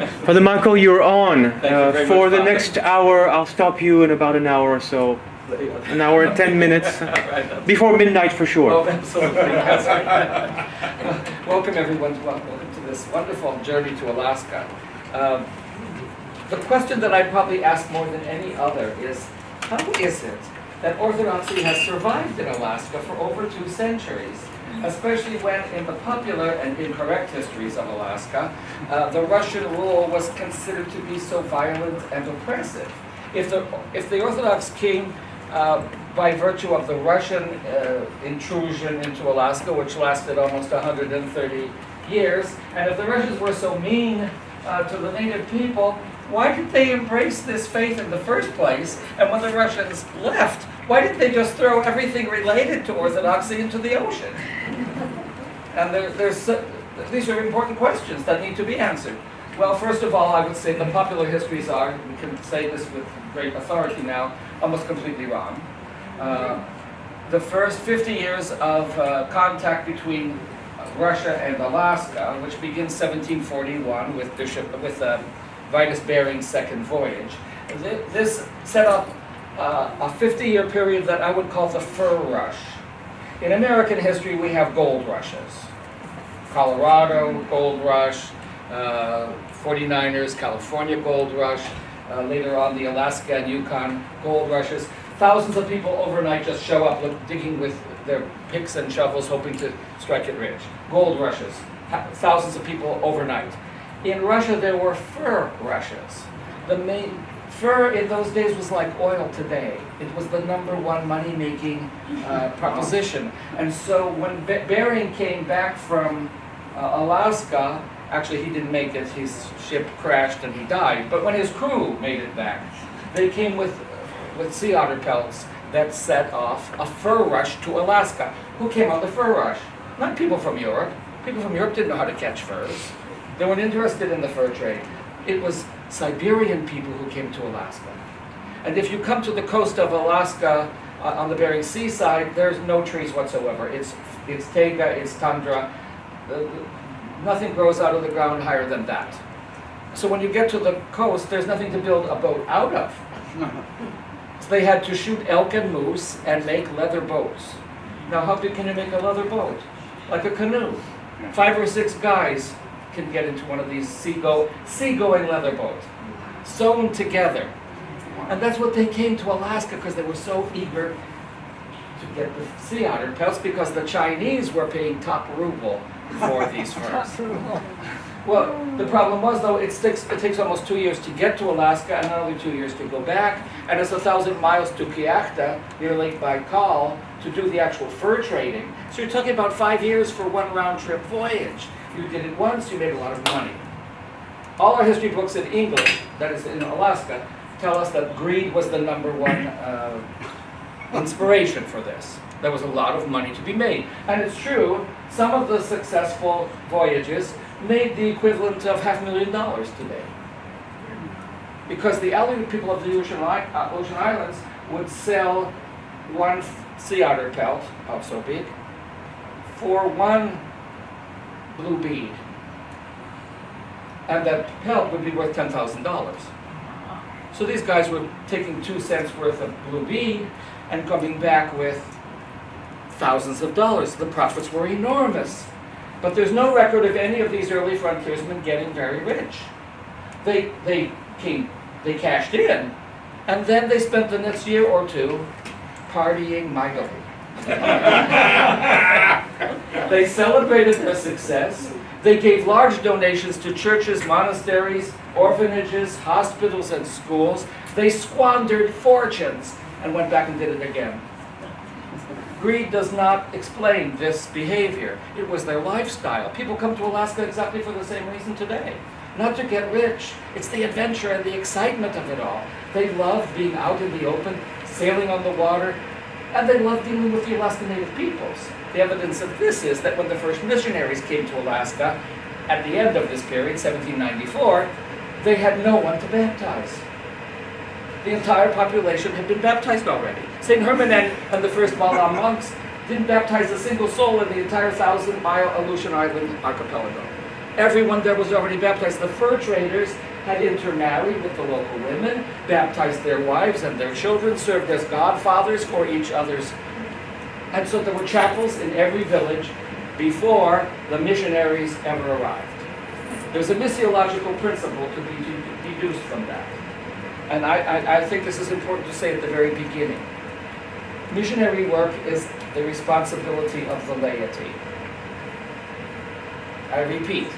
Father Michael, you're on. Thank you very For much, the Father. next hour, I'll stop you in about an hour or so. An hour and 10 minutes. Before midnight for sure. Oh, absolutely. That's right. Welcome everyone welcome to this wonderful journey to Alaska. The question that I probably ask more than any other is, how is it that Orthodoxy has survived in Alaska for over 2 centuries? Especially when in the popular and incorrect histories of Alaska, the Russian rule was considered to be so violent and oppressive. If the Orthodox king, by virtue of the Russian intrusion into Alaska, which lasted almost 130 years, and if the Russians were so mean to the native people, why did they embrace this faith in the first place? And when the Russians left, why didn't they just throw everything related to Orthodoxy into the ocean? And these are important questions that need to be answered. Well, first of all, I would say the popular histories are, we can say this with great authority now, almost completely wrong. The first 50 years of contact between Russia and Alaska, which begins 1741 with Vitus Bering's second voyage, this set up a 50-year period that I would call the fur rush. In American history, we have gold rushes. Colorado, gold rush, 49ers, California gold rush, later on the Alaska and Yukon gold rushes. Thousands of people overnight just show up digging with their picks and shovels hoping to strike it rich. Gold rushes, thousands of people overnight. In Russia, there were fur rushes. The main fur in those days was like oil today. It was the #1 money-making proposition. And so when Bering came back from Alaska, actually he didn't make it, his ship crashed and he died, but when his crew made it back, they came with sea otter pelts that set off a fur rush to Alaska. Who came on the fur rush? Not people from Europe. People from Europe didn't know how to catch furs. They weren't interested in the fur trade. It was Siberian people who came to Alaska. And if you come to the coast of Alaska on the Bering Sea side, there's no trees whatsoever. It's taiga, it's tundra. Nothing grows out of the ground higher than that. So when you get to the coast, there's nothing to build a boat out of. So they had to shoot elk and moose and make leather boats. Now how big can you make a leather boat? Like a canoe. 5 or 6 guys can get into one of these seagoing leather boats, sewn together. And that's what they came to Alaska because they were so eager to get the sea otter pelts because the Chinese were paying top ruble for these furs. Well, the problem was though, it takes almost 2 years to get to Alaska and another 2 years to go back, and it's 1,000 miles to Kyakhta, near Lake Baikal, to do the actual fur trading. So you're talking about 5 years for one round-trip voyage. You did it once, you made a lot of money. All our history books in English, that is in Alaska, tell us that greed was the #1 inspiration for this. There was a lot of money to be made. And it's true, some of the successful voyages made the equivalent of $500,000 today. Because the Aleut people of the ocean islands would sell one sea otter pelt, about so big, for 1 blue bead. And that pelt would be worth $10,000. So these guys were taking 2 cents worth of blue bead and coming back with thousands of dollars. The profits were enormous. But there's no record of any of these early frontiersmen getting very rich. They cashed in, and then they spent the next year or 2 partying mightily. They celebrated their success. They gave large donations to churches, monasteries, orphanages, hospitals, and schools. They squandered fortunes and went back and did it again. Greed does not explain this behavior. It was their lifestyle. People come to Alaska exactly for the same reason today. Not to get rich. It's the adventure and the excitement of it all. They love being out in the open, sailing on the water, and they love dealing with the Alaska Native peoples. The evidence of this is that when the first missionaries came to Alaska, at the end of this period, 1794, they had no one to baptize. The entire population had been baptized already. St. Herman and the first Balaam monks didn't baptize a single soul in the entire 1,000-mile Aleutian Island archipelago. Everyone there was already baptized. The fur traders had intermarried with the local women, baptized their wives and their children, served as godfathers for each other's. And so there were chapels in every village before the missionaries ever arrived. There's a missiological principle to be deduced from that. And I think this is important to say at the very beginning. Missionary work is the responsibility of the laity. I repeat,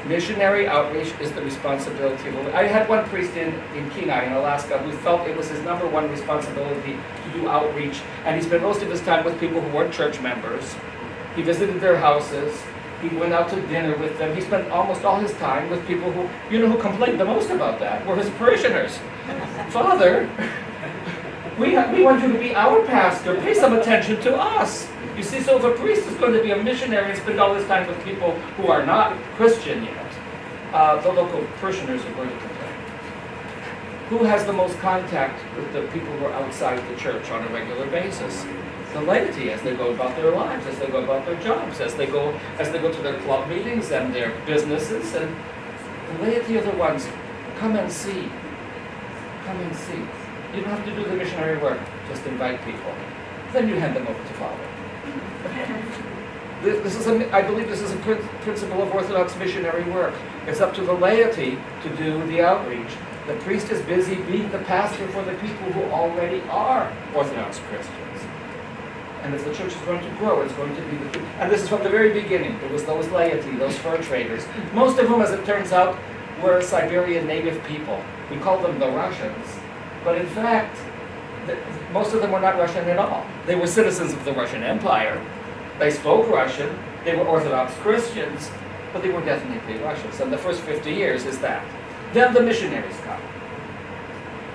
missionary outreach is the responsibility of the laity. I had one priest in Kenai, in Alaska, who felt it was his number one responsibility to do outreach, and he spent most of his time with people who weren't church members. He visited their houses. He went out to dinner with them. He spent almost all his time with people who, who complained the most about that, were his parishioners. Father, we want you to be our pastor. Pay some attention to us. You see, so if a priest is going to be a missionary and spend all his time with people who are not Christian yet, the local parishioners are going to complain. Who has the most contact with the people who are outside the church on a regular basis? The laity, as they go about their lives, as they go about their jobs, as they go to their club meetings and their businesses, and the laity are the ones. Come and see. Come and see. You don't have to do the missionary work. Just invite people. Then you hand them over to Father. I believe this is a principle of Orthodox missionary work. It's up to the laity to do the outreach. The priest is busy being the pastor for the people who already are Orthodox Christians. And if the church is going to grow, it's going to be the... And this is from the very beginning. It was those laity, those fur traders. Most of whom, as it turns out, were Siberian native people. We call them the Russians. But in fact, most of them were not Russian at all. They were citizens of the Russian Empire. They spoke Russian. They were Orthodox Christians. But they were definitely Russians. And the first 50 years is that. Then the missionaries come.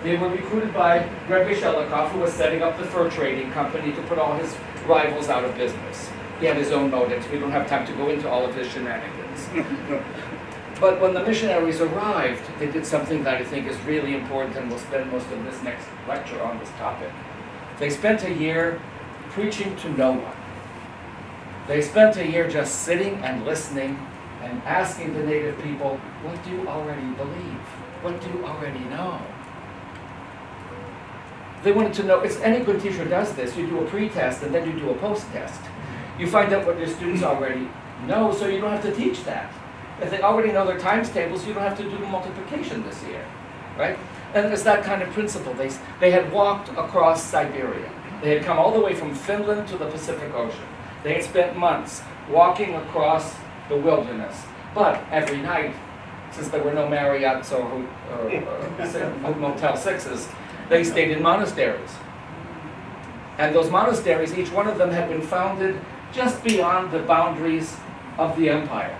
They were recruited by Gregory Shelikov, who was setting up the fur trading company to put all his rivals out of business. He had his own motives. We don't have time to go into all of his shenanigans. But when the missionaries arrived, they did something that I think is really important, and we'll spend most of this next lecture on this topic. They spent a year preaching to no one. They spent a year just sitting and listening and asking the native people, what do you already believe? What do you already know? They wanted to know, any good teacher does this. You do a pre-test and then you do a post-test. You find out what your students already know, so you don't have to teach that. If they already know their times tables, you don't have to do multiplication this year, right? And it's that kind of principle. They had walked across Siberia. They had come all the way from Finland to the Pacific Ocean. They had spent months walking across the wilderness. But every night, since there were no Marriotts or Motel 6s, they stayed in monasteries. And those monasteries, each one of them had been founded just beyond the boundaries of the empire.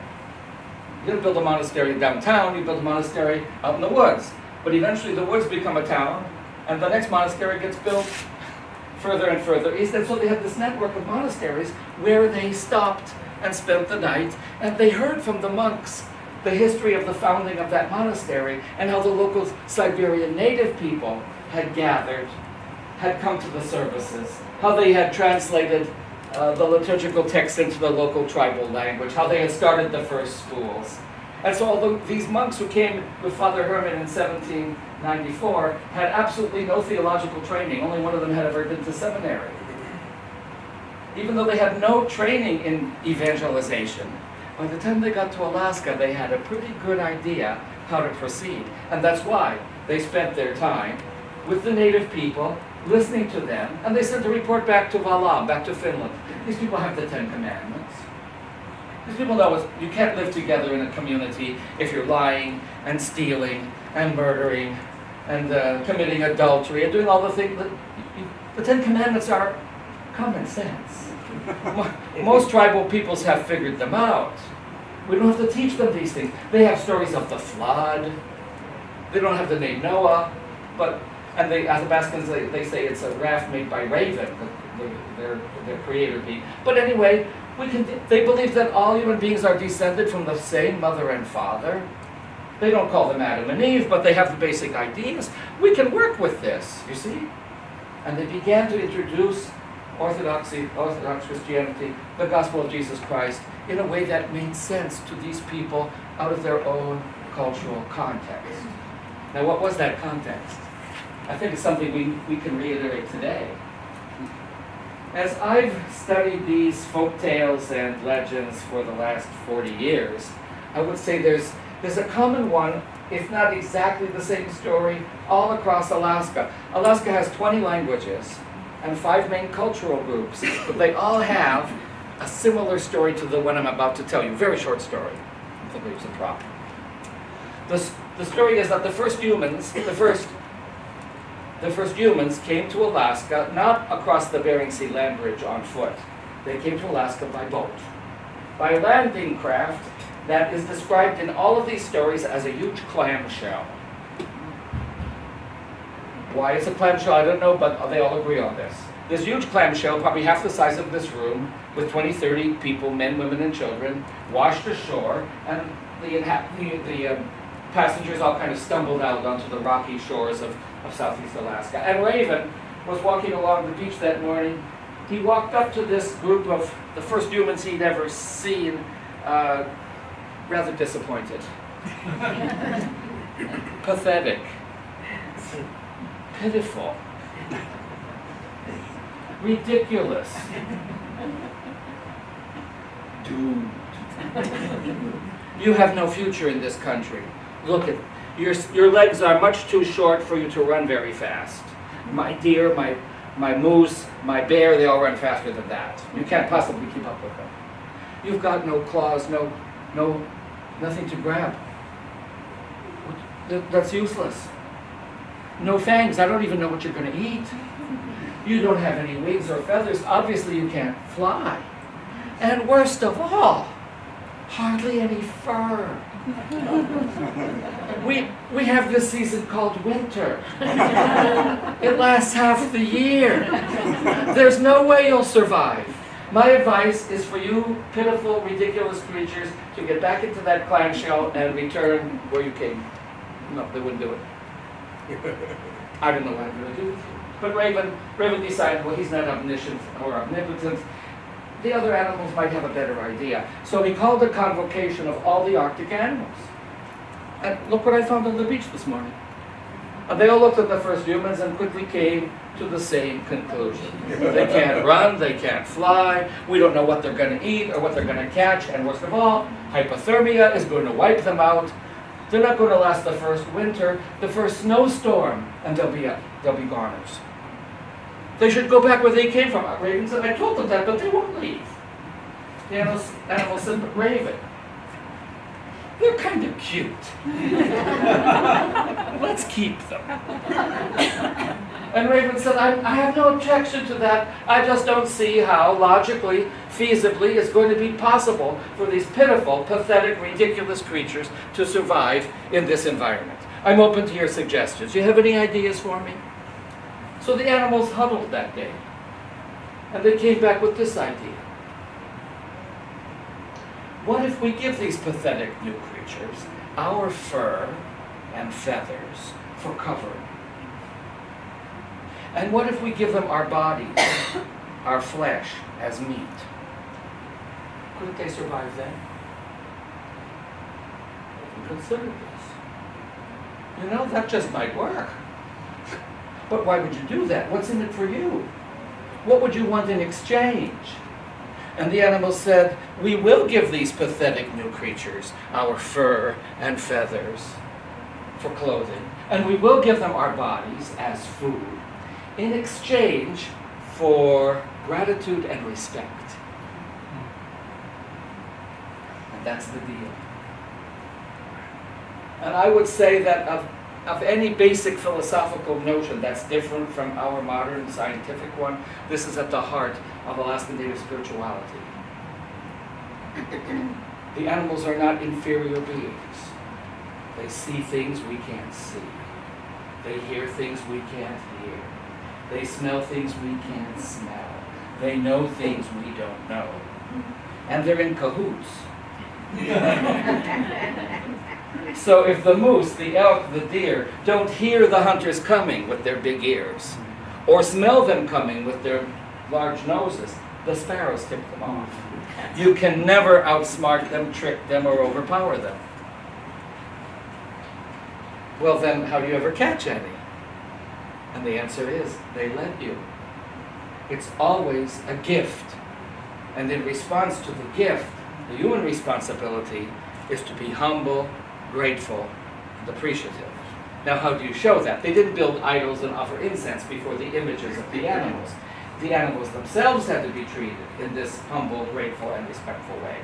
You didn't build a monastery downtown, you built a monastery out in the woods. But eventually the woods become a town, and the next monastery gets built further and further east. And so they have this network of monasteries where they stopped and spent the night, and they heard from the monks the history of the founding of that monastery and how the local Siberian native people had gathered, had come to the services, how they had translated the liturgical text into the local tribal language, how they had started the first schools. And so although these monks who came with Father Herman in 1794 had absolutely no theological training, only one of them had ever been to seminary. Even though they had no training in evangelization, by the time they got to Alaska, they had a pretty good idea how to proceed. And that's why they spent their time with the native people, listening to them, and they sent a report back to Valam, back to Finland. These people have the 10 Commandments. These people know you can't live together in a community if you're lying and stealing and murdering and committing adultery and doing all the things. The 10 Commandments are common sense. Most tribal peoples have figured them out. We don't have to teach them these things. They have stories of the flood. They don't have the name Noah, and the Athabascans, they say it's a raft made by Raven, their creator being. But anyway, they believe that all human beings are descended from the same mother and father. They don't call them Adam and Eve, but they have the basic ideas. We can work with this, you see? And they began to introduce Orthodox Christianity, the gospel of Jesus Christ, in a way that made sense to these people out of their own cultural context. Now, what was that context? I think it's something we can reiterate today. As I've studied these folk tales and legends for the last 40 years, I would say there's a common one, if not exactly the same story, all across Alaska. Alaska has 20 languages and 5 main cultural groups, but they all have a similar story to the one I'm about to tell you. Very short story. I think it was a prop. The story is that the first humans came to Alaska not across the Bering Sea land bridge on foot. They came to Alaska by boat, by a landing craft that is described in all of these stories as a huge clamshell. Why it's a clamshell, I don't know, but they all agree on this. This huge clamshell, probably half the size of this room, with 20, 30 people, men, women, and children, washed ashore, and the passengers all kind of stumbled out onto the rocky shores of southeast Alaska. And Raven was walking along the beach that morning. He walked up to this group of the first humans he'd ever seen, rather disappointed. Pathetic. Pitiful. Ridiculous. Doomed. You have no future in this country. Look at your legs are much too short for you to run very fast. My deer, my moose, my bear, they all run faster than that. You can't possibly keep up with them. You've got no claws, nothing to grab. That's useless. No fangs, I don't even know what you're going to eat. You don't have any wings or feathers, obviously you can't fly. And worst of all, hardly any fur. We have this season called winter. It lasts half the year. There's no way you'll survive. My advice is for you pitiful, ridiculous creatures to get back into that clamshell and return where you came. No, they wouldn't do it. I don't know what I'm going to do with you. But Raven decided, well, he's not omniscient or omnipotent. The other animals might have a better idea. So he called a convocation of all the Arctic animals. And look what I found on the beach this morning. And they all looked at the first humans and quickly came to the same conclusion. They can't run, they can't fly, we don't know what they're going to eat or what they're going to catch, and worst of all, hypothermia is going to wipe them out. They're not going to last the first winter, the first snowstorm, and they'll be goners. They should go back where they came from. Raven said, I told them that, but they won't leave. The animals said, but Raven, they're kind of cute. Let's keep them. And Raven said, I have no objection to that. I just don't see how, logically, feasibly, it's going to be possible for these pitiful, pathetic, ridiculous creatures to survive in this environment. I'm open to your suggestions. Do you have any ideas for me? So the animals huddled that day, and they came back with this idea. What if we give these pathetic new creatures our fur and feathers for covering? And what if we give them our bodies, our flesh, as meat? Couldn't they survive then? Consider this. You know, that just might work. But why would you do that? What's in it for you? What would you want in exchange? And the animals said, we will give these pathetic new creatures our fur and feathers for clothing, and we will give them our bodies as food in exchange for gratitude and respect. And that's the deal. And I would say that of any basic philosophical notion that's different from our modern scientific one, this is at the heart of Alaskan Native spirituality. The animals are not inferior beings. They see things we can't see. They hear things we can't hear. They smell things we can't smell. They know things we don't know. And they're in cahoots. So if the moose, the elk, the deer don't hear the hunters coming with their big ears, or smell them coming with their large noses, the sparrows tip them off. You can never outsmart them, trick them, or overpower them. Well then, how do you ever catch any? And the answer is, they let you. It's always a gift. And in response to the gift, the human responsibility is to be humble, grateful, and appreciative. Now, how do you show that? They didn't build idols and offer incense before the images of the animals. The animals themselves had to be treated in this humble, grateful, and respectful way.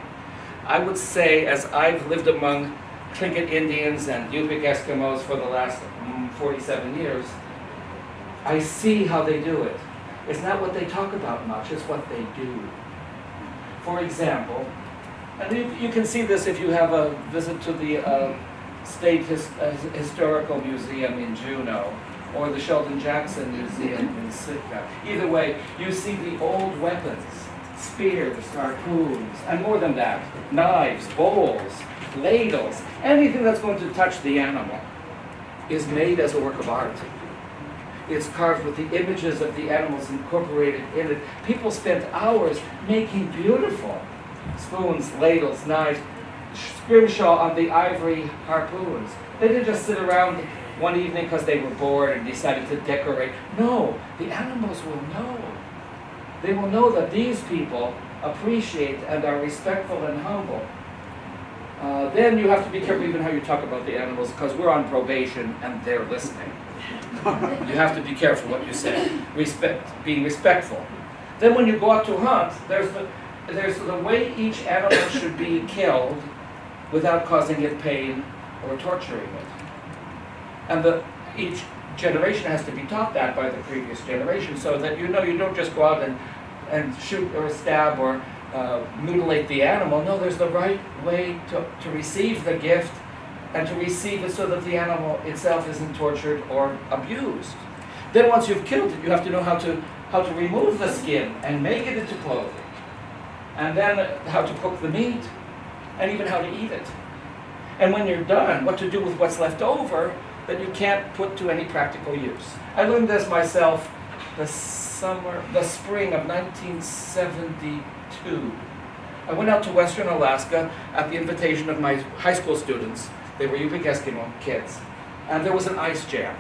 I would say, as I've lived among Tlingit Indians and Yupik Eskimos for the last 47 years, I see how they do it. It's not what they talk about much, it's what they do. For example, and you can see this if you have a visit to the State Historical Museum in Juneau, or the Sheldon Jackson Museum in Sitka. Either way, you see the old weapons, spears, harpoons, and more than that, knives, bowls, ladles, anything that's going to touch the animal is made as a work of art. It's carved with the images of the animals incorporated in it. People spent hours making beautiful spoons, ladles, knives, scrimshaw on the ivory harpoons. They didn't just sit around one evening because they were bored and decided to decorate. No, the animals will know. They will know that these people appreciate and are respectful and humble. Then you have to be careful even how you talk about the animals, because we're on probation and they're listening. You have to be careful what you say. Being respectful. Then when you go out to hunt, there's the way each animal should be killed without causing it pain or torturing it. And each generation has to be taught that by the previous generation, so that you don't just go out and shoot or stab or mutilate the animal. No, there's the right way to receive the gift and to receive it so that the animal itself isn't tortured or abused. Then once you've killed it, you have to know how to remove the skin and make it into clothing. And then how to cook the meat, and even how to eat it. And when you're done, what to do with what's left over that you can't put to any practical use. I learned this myself the spring of 1972. I went out to Western Alaska at the invitation of my high school students. They were Yupik Eskimo kids. And there was an ice jam.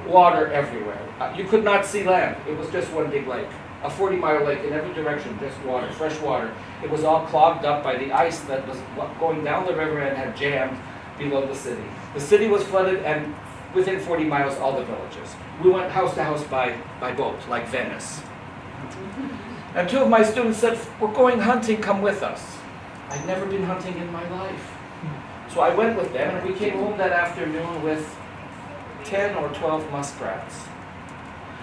Water everywhere. You could not see land. It was just one big lake. A 40-mile lake in every direction, just water, fresh water. It was all clogged up by the ice that was going down the river and had jammed below the city. The city was flooded, and within 40 miles, all the villages. We went house to house by boat, like Venice. And two of my students said, "We're going hunting, come with us." I'd never been hunting in my life. So I went with them, and we came home that afternoon with 10 or 12 muskrats.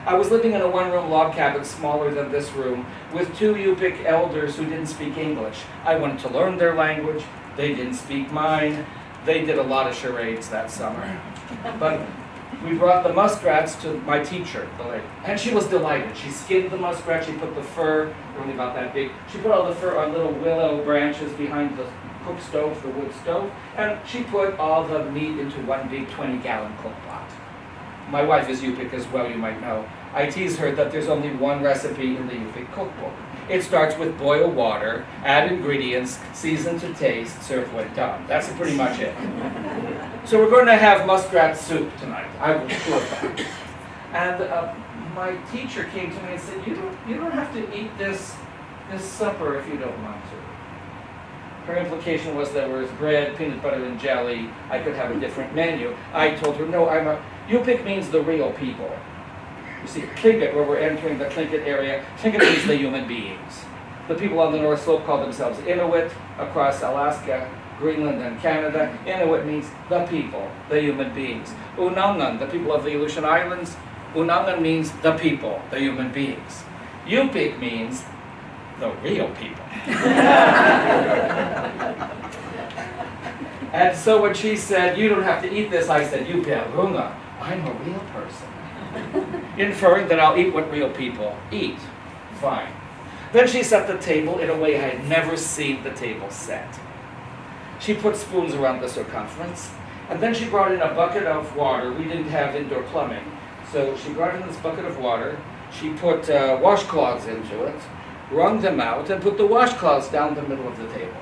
I was living in a one-room log cabin smaller than this room with two Yupik elders who didn't speak English. I wanted to learn their language. They didn't speak mine. They did a lot of charades that summer. But we brought the muskrats to my teacher, the lady, and she was delighted. She skinned the muskrat. She put the fur, they're only about that big. She put all the fur on little willow branches behind the cook stove, the wood stove, and she put all the meat into one big 20-gallon cook pot. My wife is Yupik as well, you might know. I tease her that there's only one recipe in the Yupik cookbook. It starts with boil water, add ingredients, season to taste, serve when done. That's pretty much it. So we're going to have muskrat soup tonight. I will cook that. And my teacher came to me and said, you don't have to eat this supper if you don't want to. Her implication was there was bread, peanut butter, and jelly. I could have a different menu. I told her, no, Yupik means the real people. You see, Tlingit, where we're entering the Tlingit area, Tlingit means the human beings. The people on the North Slope call themselves Inuit, across Alaska, Greenland, and Canada. Inuit means the people, the human beings. Unangan, the people of the Aleutian Islands, Unangan means the people, the human beings. Yupik means the real people. And so when she said, you don't have to eat this, I said, Yupelrunga, I'm a real person. Inferring that I'll eat what real people eat. Fine. Then she set the table in a way I had never seen the table set. She put spoons around the circumference, and then she brought in a bucket of water. We didn't have indoor plumbing, so she brought in this bucket of water, She put washcloths into it, wrung them out, and put the washcloths down the middle of the table.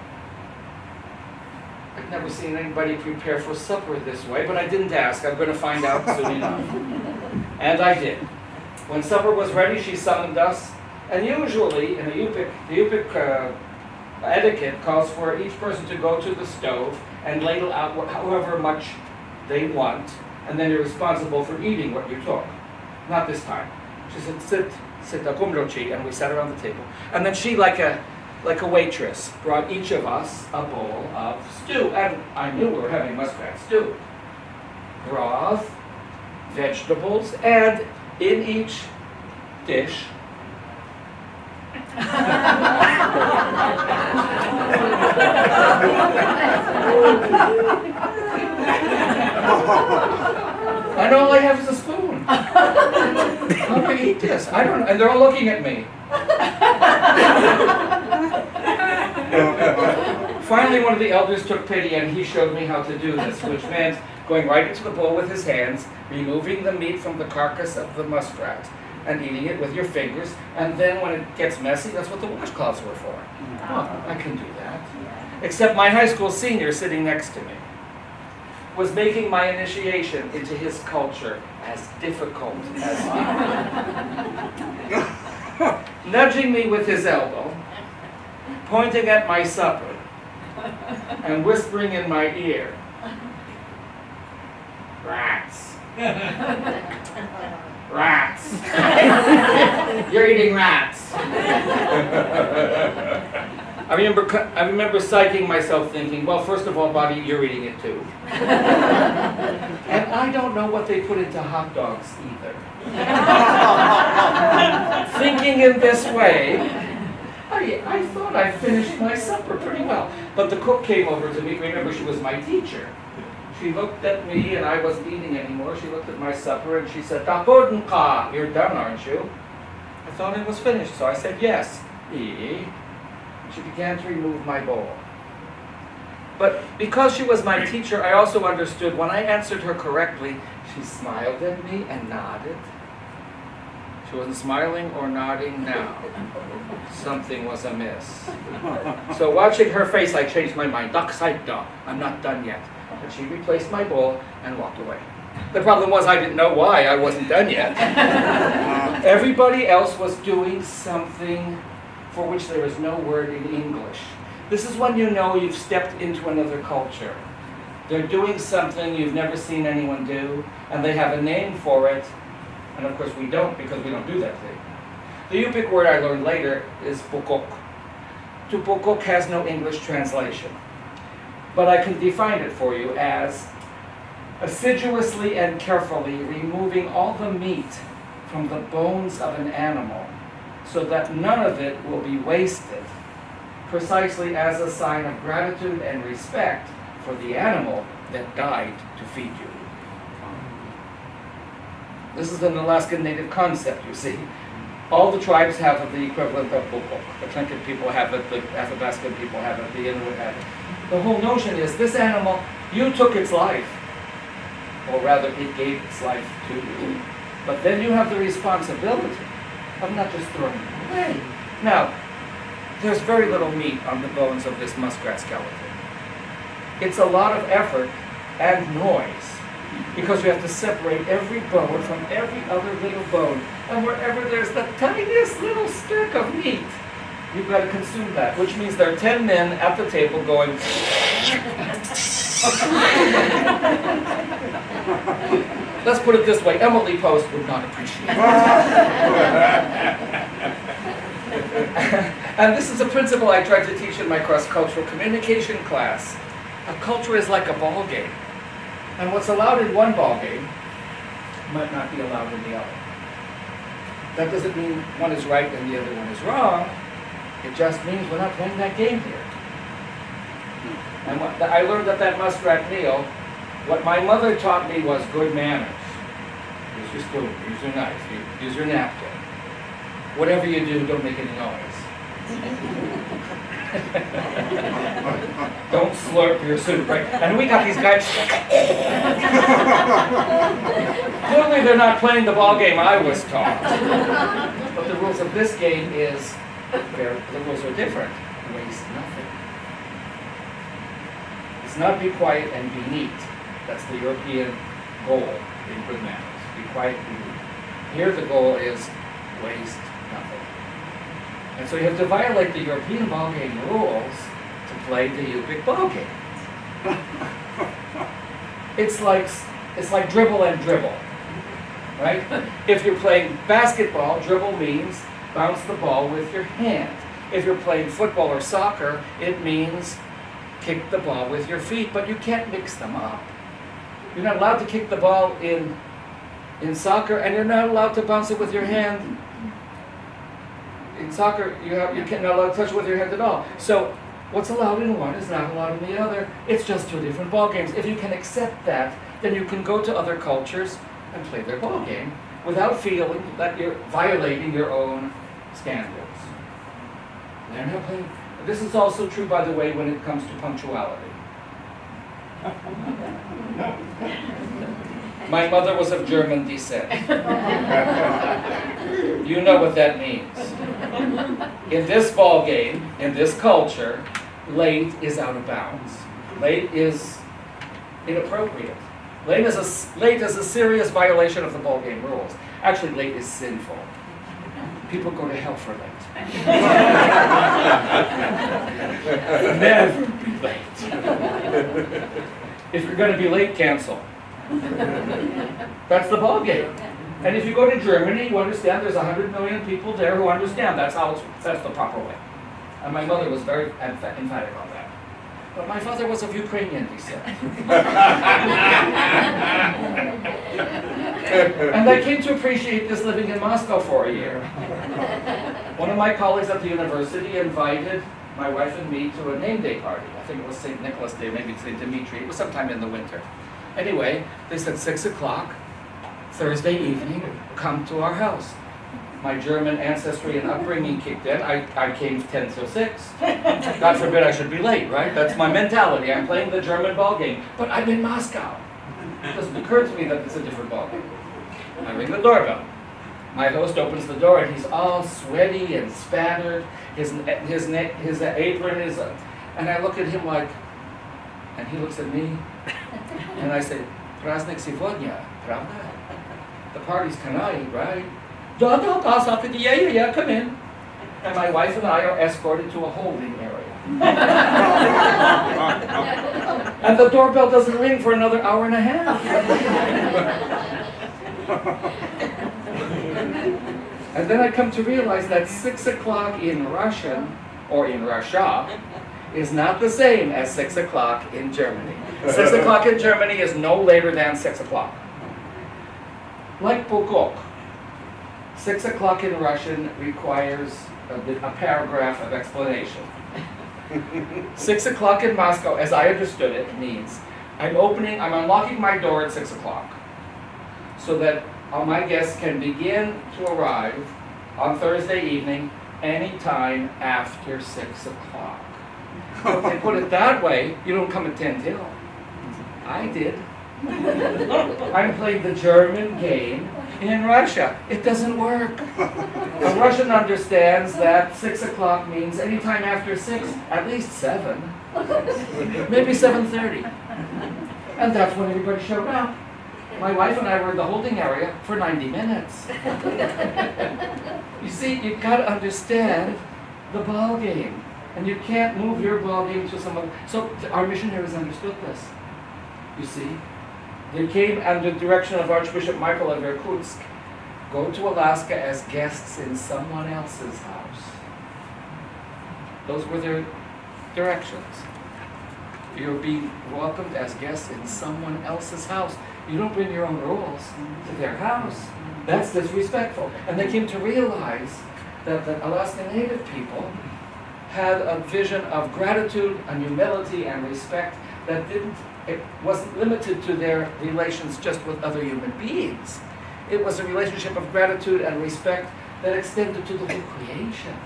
I've never seen anybody prepare for supper this way, but I didn't ask. I'm going to find out soon enough. And I did. When supper was ready, she summoned us, and usually in the Yupik etiquette calls for each person to go to the stove and ladle out however much they want, and then you're responsible for eating what you took. Not this time. She said, sit, kumrochi, and we sat around the table. And then she, like a waitress, brought each of us a bowl of stew. And I knew we were having muskrat stew. Broth, vegetables, and in each dish, and all I have is a spoon. How do I eat this? I don't know. And they're all looking at me. Finally, one of the elders took pity and he showed me how to do this, which meant going right into the bowl with his hands, removing the meat from the carcass of the muskrat, and eating it with your fingers. And then when it gets messy, that's what the washcloths were for. Oh, I can do that. Except my high school senior sitting next to me was making my initiation into his culture as difficult as me. Nudging me with his elbow, pointing at my supper, and whispering in my ear, "Rats. Rats. You're eating rats." I remember psyching myself thinking, well, first of all, buddy, you're eating it too. And I don't know what they put into hot dogs either. Thinking in this way, I thought I finished my supper pretty well. But the cook came over to me. Remember, she was my teacher. She looked at me, and I wasn't eating anymore. She looked at my supper, and she said, "Tapon ka, you're done, aren't you?" I thought it was finished, so I said, "Yes." She began to remove my bowl. But because she was my teacher, I also understood when I answered her correctly, she smiled at me and nodded. She wasn't smiling or nodding now. Something was amiss. So watching her face, I changed my mind. I'm not done yet. And she replaced my bowl and walked away. The problem was I didn't know why I wasn't done yet. Everybody else was doing something for which there is no word in English. This is when you know you've stepped into another culture. They're doing something you've never seen anyone do, and they have a name for it, and of course we don't, because we don't do that thing. The Yupik word I learned later is pukok. To pukok has no English translation, but I can define it for you as assiduously and carefully removing all the meat from the bones of an animal so that none of it will be wasted, precisely as a sign of gratitude and respect for the animal that died to feed you. This is an Alaskan Native concept, you see. All the tribes have the equivalent of pukok. The Tlingit people have it, the Athabascan people have it, the Inuit have it. The whole notion is this animal, you took its life, or rather it gave its life to you. But then you have the responsibility of not just throwing it away. Now, there's very little meat on the bones of this muskrat skeleton. It's a lot of effort and noise, because you have to separate every bone from every other little bone. And wherever there's the tiniest little speck of meat, you've got to consume that, which means there are 10 men at the table going, let's put it this way, Emily Post would not appreciate it. And this is a principle I tried to teach in my cross-cultural communication class. A culture is like a ball game. And what's allowed in one ball game might not be allowed in the other. That doesn't mean one is right and the other one is wrong. It just means we're not playing that game here. And I learned at that muskrat meal, what my mother taught me was good manners. Use your spoon, use your knife, use your napkin. Whatever you do, don't make any noise. Don't slurp your soup, right? And we got these guys. Clearly Clearly they're not playing the ball game I was taught. But the rules of this game is, the rules are different. Waste nothing. It's not be quiet and be neat. That's the European goal in good manners. Be quiet, be neat. Here the goal is waste nothing. And so you have to violate the European ball game rules to play the Yupik ball game. It's like dribble and dribble, right? If you're playing basketball, dribble means bounce the ball with your hand. If you're playing football or soccer, it means kick the ball with your feet, but you can't mix them up. You're not allowed to kick the ball in soccer, and you're not allowed to bounce it with your hand. In soccer, you're not allowed to touch it with your hand at all. So what's allowed in one is not allowed in the other. It's just two different ball games. If you can accept that, then you can go to other cultures and play their ball game without feeling that you're violating your own standards. Learn how to play. This is also true, by the way, when it comes to punctuality. My mother was of German descent. You know what that means. In this ball game, in this culture, late is out of bounds. Late is inappropriate. Late is a serious violation of the ball game rules. Actually, late is sinful. People go to hell for late. Never be late. If you're going to be late, cancel. That's the ball game. And if you go to Germany, you understand there's 100 million people there who understand that's the proper way. And my mother was very emphatic on that. But my father was of Ukrainian descent. And I came to appreciate this living in Moscow for a year. One of my colleagues at the university invited my wife and me to a name day party. I think it was St. Nicholas Day, maybe St. Dimitri. It was sometime in the winter. Anyway, they said 6 o'clock, Thursday evening, come to our house. My German ancestry and upbringing kicked in. I came 10 till 6. God forbid I should be late, right? That's my mentality. I'm playing the German ball game, but I'm in Moscow. It doesn't occur to me that it's a different ball game. I ring the doorbell. My host opens the door and he's all sweaty and spattered. His apron is, and I look at him like, and he looks at me, and I say, "Праздник сегодня, правда? The party's tonight, right?" "Да, yeah, come in." And my wife and I are escorted to a holding area. And the doorbell doesn't ring for another hour and a half. And then I come to realize that 6 o'clock in Russian, or in Russia, is not the same as 6 o'clock in Germany. 6 o'clock in Germany is no later than 6 o'clock. Like Bukok, 6 o'clock in Russian requires a paragraph of explanation. 6 o'clock in Moscow, as I understood it, means I'm unlocking my door at 6 o'clock so that all my guests can begin to arrive on Thursday evening anytime after 6 o'clock. If they put it that way, you don't come at 10 till. I did. I'm playing the German game in Russia. It doesn't work. A Russian understands that 6 o'clock means anytime after 6, at least 7, maybe 7:30. And that's when everybody showed up. My wife and I were in the holding area for 90 minutes. You see, you've got to understand the ball game. And you can't move your ball game to someone. So our missionaries understood this. You see? They came under the direction of Archbishop Michael of Irkutsk. Go to Alaska as guests in someone else's house. Those were their directions. You're being welcomed as guests in someone else's house. You don't bring your own rules to their house. That's disrespectful. And they came to realize that the Alaskan Native people had a vision of gratitude and humility and respect that it wasn't limited to their relations just with other human beings. It was a relationship of gratitude and respect that extended to the whole creation.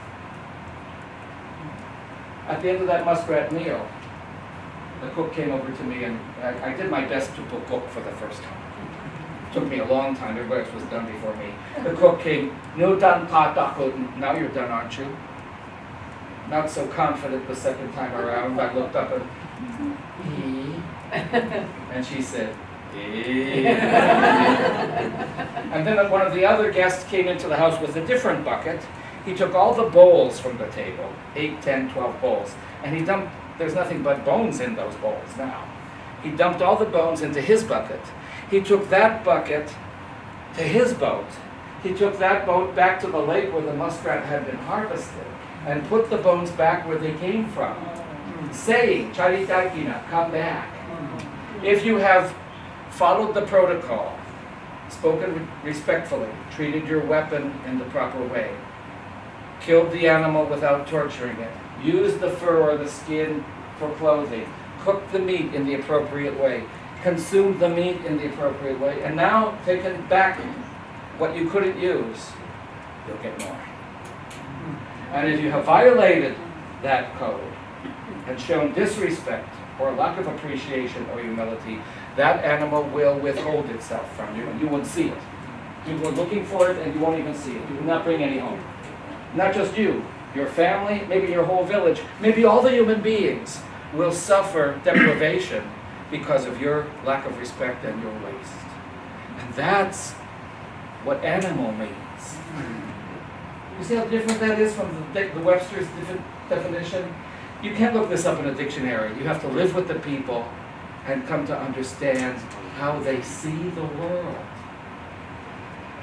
At the end of that muskrat meal, the cook came over to me and I did my best to cook for the first time. Took me a long time, everybody else was done before me. The cook came, "No done patako." Now you're done, aren't you? Not so confident the second time around. I looked up and, and she said, and then one of the other guests came into the house with a different bucket. He took all the bowls from the table, 8, 10, 12 bowls, and he dumped, there's nothing but bones in those bowls now. He dumped all the bones into his bucket. He took that bucket to his boat. He took that boat back to the lake where the muskrat had been harvested and put the bones back where they came from, saying, "Charitakina, come back." If you have followed the protocol, spoken respectfully, treated your weapon in the proper way, killed the animal without torturing it, used the fur or the skin for clothing, cooked the meat in the appropriate way, consumed the meat in the appropriate way, and now taken back what you couldn't use, you'll get more. And if you have violated that code and shown disrespect or lack of appreciation or humility, that animal will withhold itself from you and you won't see it. People are looking for it and you won't even see it. You will not bring any home. Not just you, your family, maybe your whole village, maybe all the human beings will suffer deprivation because of your lack of respect and your waste. And that's what animal means. You see how different that is from the Webster's definition? You can't look this up in a dictionary. You have to live with the people and come to understand how they see the world.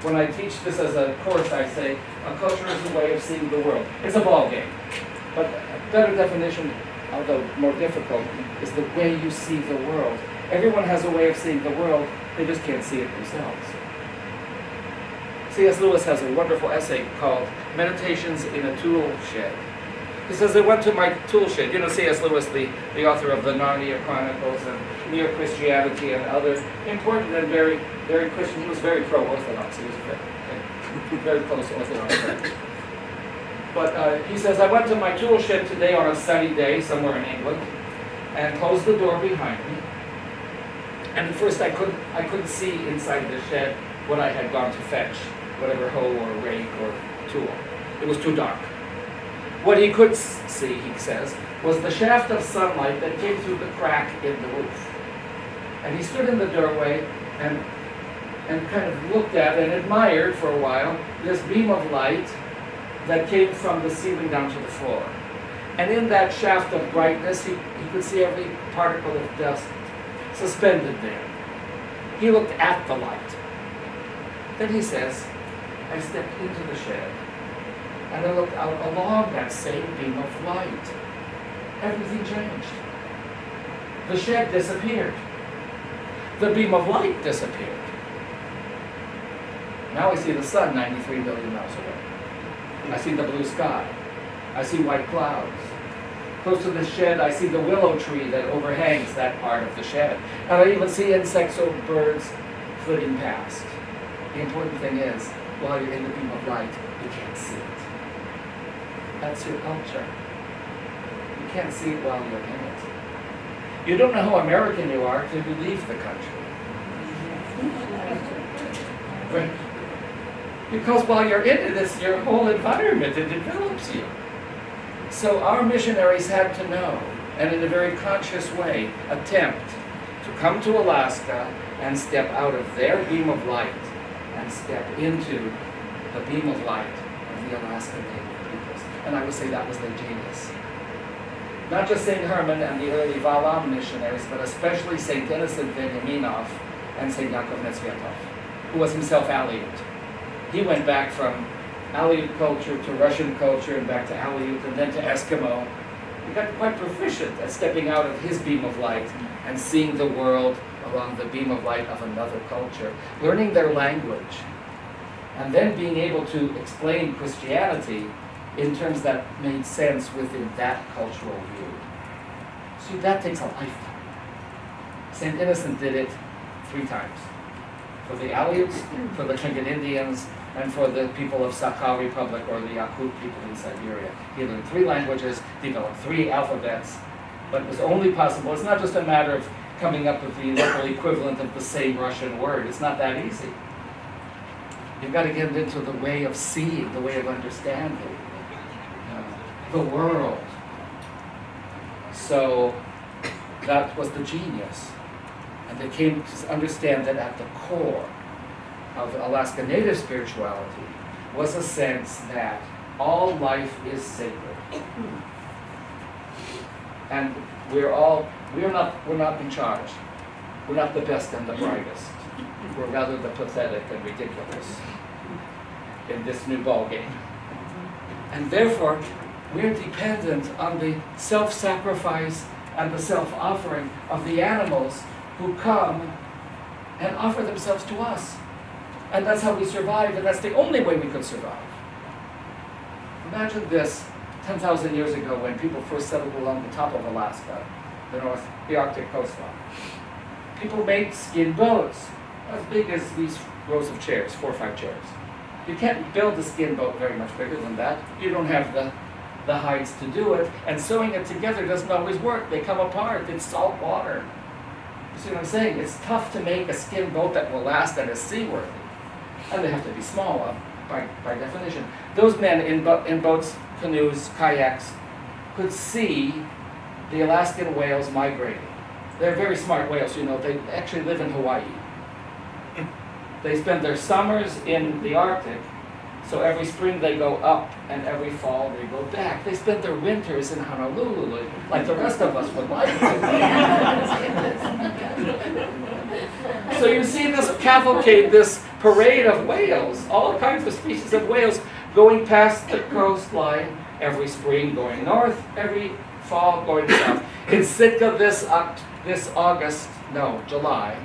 When I teach this as a course, I say, a culture is a way of seeing the world. It's a ball game. But a better definition, although more difficult, is the way you see the world. Everyone has a way of seeing the world, they just can't see it themselves. C.S. Lewis has a wonderful essay called Meditations in a Tool Shed. He says, I went to my tool shed. You know, C.S. Lewis, the author of the Narnia Chronicles and Mere Christianity and other important and very, very Christian. He was very pro-Orthodox. He was very close to Orthodox. But he says, I went to my tool shed today on a sunny day somewhere in England and closed the door behind me. And at first I couldn't see inside the shed what I had gone to fetch, whatever hoe or rake or tool. It was too dark. What he could see, he says, was the shaft of sunlight that came through the crack in the roof. And he stood in the doorway and kind of looked at and admired for a while this beam of light that came from the ceiling down to the floor. And in that shaft of brightness, he could see every particle of dust suspended there. He looked at the light. Then he says, I stepped into the shed and I looked out along that same beam of light. Everything changed. The shed disappeared. The beam of light disappeared. Now I see the sun 93 million miles away. I see the blue sky. I see white clouds. Close to the shed, I see the willow tree that overhangs that part of the shed. And I even see insects or birds flitting past. The important thing is, while you're in the beam of light, you can't see it. That's your culture. You can't see it while you're in it. You don't know how American you are till you leave the country. Right? Because while you're in it, it's your whole environment. It develops you. So our missionaries had to know, and in a very conscious way, attempt to come to Alaska and step out of their beam of light and step into the beam of light of the Alaskan Native peoples. And I would say that was their genius. Not just St. Herman and the early Valam missionaries, but especially St. Innocent Veniaminov and St. Yakov Nesviatov, who was himself Aleut. He went back from Aleut culture to Russian culture and back to Aleut and then to Eskimo. He got quite proficient at stepping out of his beam of light and seeing the world along the beam of light of another culture, learning their language, and then being able to explain Christianity in terms that made sense within that cultural view. See, that takes a lifetime. St. Innocent did it 3 times. For the Aleuts, for the Tlingit Indians, and for the people of Sakha Republic or the Yakut people in Siberia. He learned 3 languages, developed 3 alphabets, but it was only possible. It's not just a matter of coming up with the local equivalent of the same Russian word. It's not that easy. You've got to get into the way of seeing, the way of understanding the world. So that was the genius. And they came to understand that at the core of Alaska Native spirituality was a sense that all life is sacred. And we're not in charge. We're not the best and the brightest. We're rather the pathetic and ridiculous in this new ball game. And therefore, we're dependent on the self-sacrifice and the self-offering of the animals who come and offer themselves to us. And that's how we survive, and that's the only way we could survive. Imagine this 10,000 years ago when people first settled along the top of Alaska, the Arctic coastline. People made skin boats, as big as these rows of chairs, 4 or 5 chairs. You can't build a skin boat very much bigger than that. You don't have the hides to do it, and sewing it together doesn't always work. They come apart. It's salt water. You see what I'm saying? It's tough to make a skin boat that will last and is seaworthy. And they have to be small by definition. Those men in boats, canoes, kayaks could see the Alaskan whales migrating. They're very smart whales, you know. They actually live in Hawaii. They spend their summers in the Arctic, so every spring they go up and every fall they go back. They spend their winters in Honolulu, like the rest of us would like to. So you see this cavalcade, this parade of whales, all kinds of species of whales going past the coastline, every spring going north, every fall going south. In Sitka July,